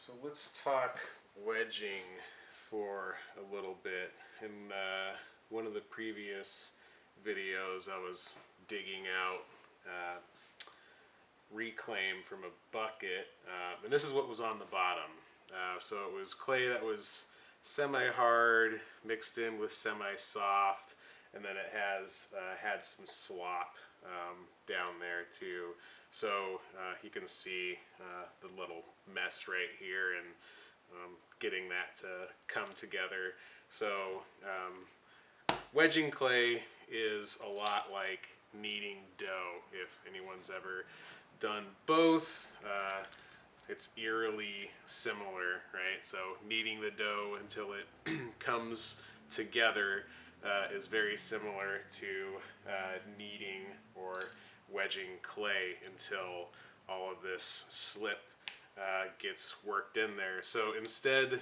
So let's talk wedging for a little bit. In one of the previous videos, I was digging out reclaim from a bucket, and this is what was on the bottom. So it was clay that was semi-hard mixed in with semi-soft, and then it has had some slop down there too. So you can see the little mess right here, and getting that to come together. So wedging clay is a lot like kneading dough, if anyone's ever done both. It's eerily similar, right? So kneading the dough until it comes together is very similar to kneading or wedging clay until all of this slip gets worked in there. So instead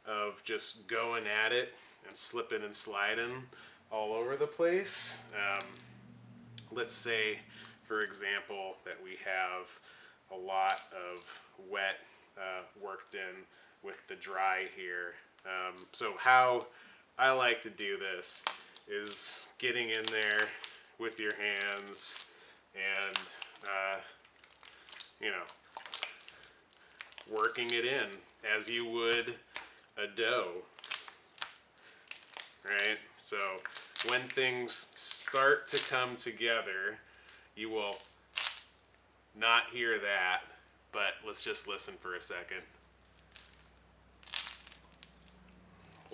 of just going at it and slipping and sliding all over the place, let's say, for example, that we have a lot of wet worked in with the dry here. So how I like to do this is getting in there with your hands and working it in as you would a dough, right? So when things start to come together, you will not hear that, but let's just listen for a second.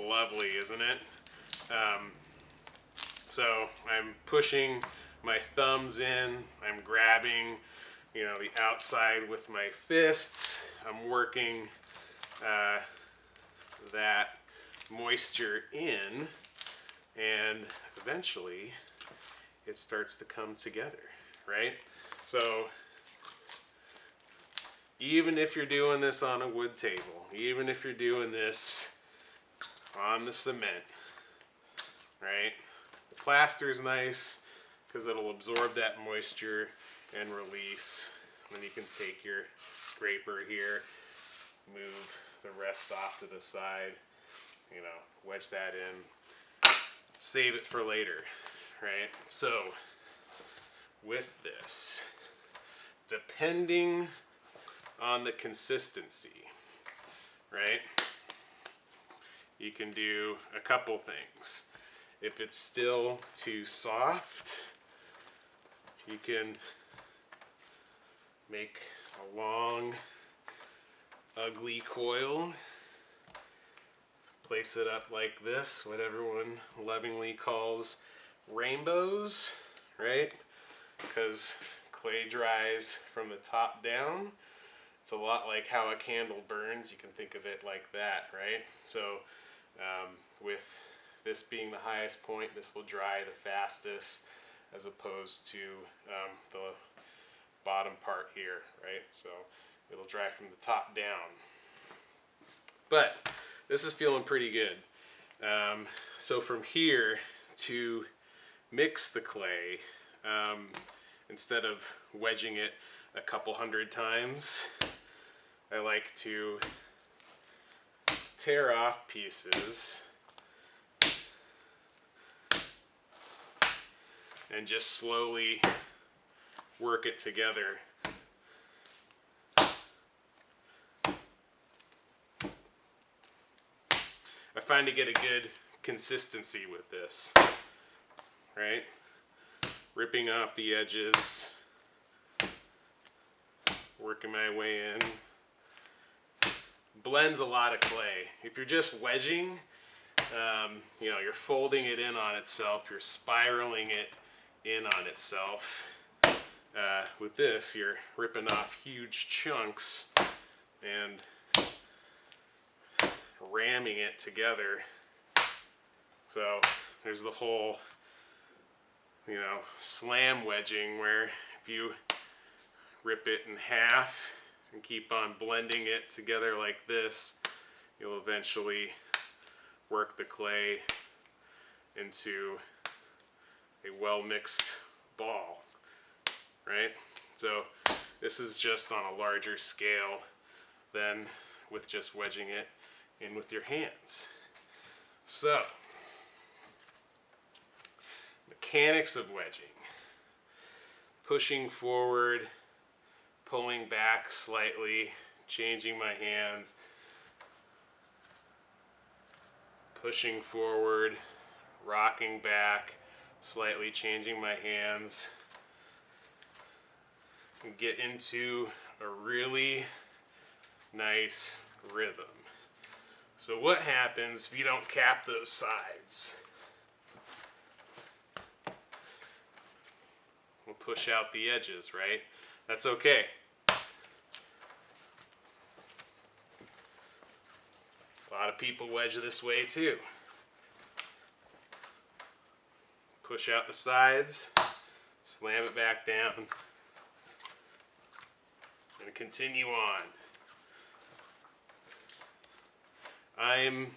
Lovely, isn't it? So I'm pushing my thumbs in, I'm grabbing, the outside with my fists. I'm working that moisture in, and eventually it starts to come together, right? So even if you're doing this on a wood table, even if you're doing this on the cement, right? The plaster is nice because it'll absorb that moisture and release. Then you can take your scraper here, move the rest off to the side, wedge that in, save it for later, right? So with this, depending on the consistency, right, you can do a couple things. If it's still too soft, you can make a long, ugly coil, place it up like this, what everyone lovingly calls rainbows, right? Because clay dries from the top down. It's a lot like how a candle burns. You can think of it like that, right? So with this being the highest point, this will dry the fastest as opposed to the bottom part here, right? So it'll dry from the top down. But this is feeling pretty good. So from here to mix the clay, instead of wedging it a couple hundred times, I like to tear off pieces and just slowly work it together. I find to get a good consistency with this, right? Ripping off the edges, working my way in. Blends a lot of clay. If you're just wedging, you're folding it in on itself, you're spiraling it in on itself. With this, you're ripping off huge chunks and ramming it together. So there's the whole, slam wedging, where if you rip it in half and keep on blending it together like this, you'll eventually work the clay into a well-mixed ball, right? So this is just on a larger scale than with just wedging it in with your hands. So, mechanics of wedging. Pushing forward, pulling back slightly, changing my hands, pushing forward, rocking back, slightly changing my hands, and get into a really nice rhythm. So what happens if you don't cap those sides? We'll push out the edges, right? That's okay. A lot of people wedge this way too. Push out the sides, slam it back down, and continue on. I'm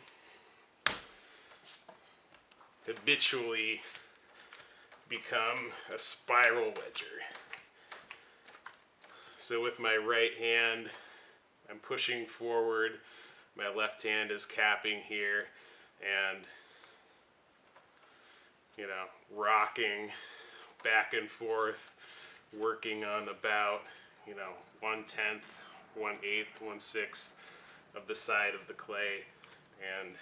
habitually become a spiral wedger. So with my right hand, I'm pushing forward, my left hand is capping here, and rocking back and forth, working on about 1/10, 1/8, 1/6 of the side of the clay, and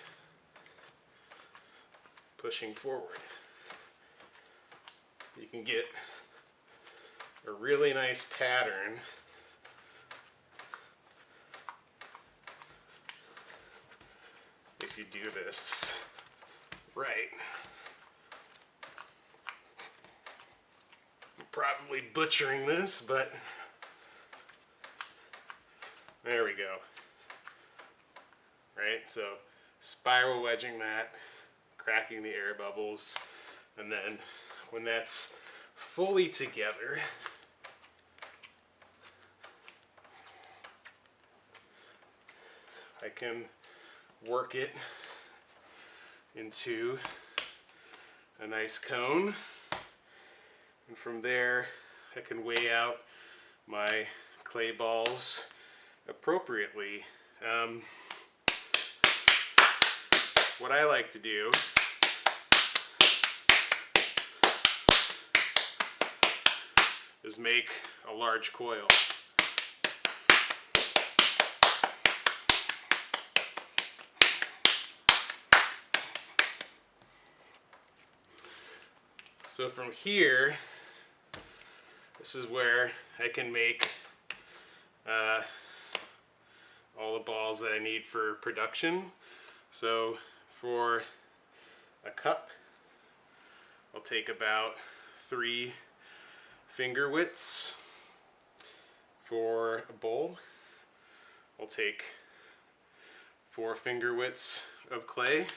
pushing forward. You can get a really nice pattern if you do this right. I'm probably butchering this, but there we go. Right, so spiral wedging that, cracking the air bubbles, and then when that's fully together, I can work it into a nice cone, and from there I can weigh out my clay balls appropriately. What I like to do is make a large coil. So from here, this is where I can make all the balls that I need for production. So for a cup, I'll take about 3 finger widths. For a bowl, I'll take 4 finger widths of clay.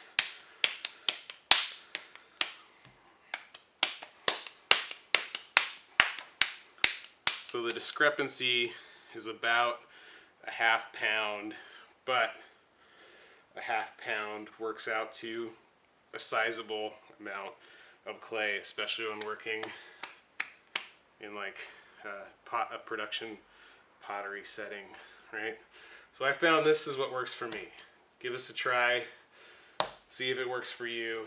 So the discrepancy is about a ½ pound, but a ½ pound works out to a sizable amount of clay, especially when working in like a production pottery setting, right? So I found this is what works for me. Give us a try, see if it works for you.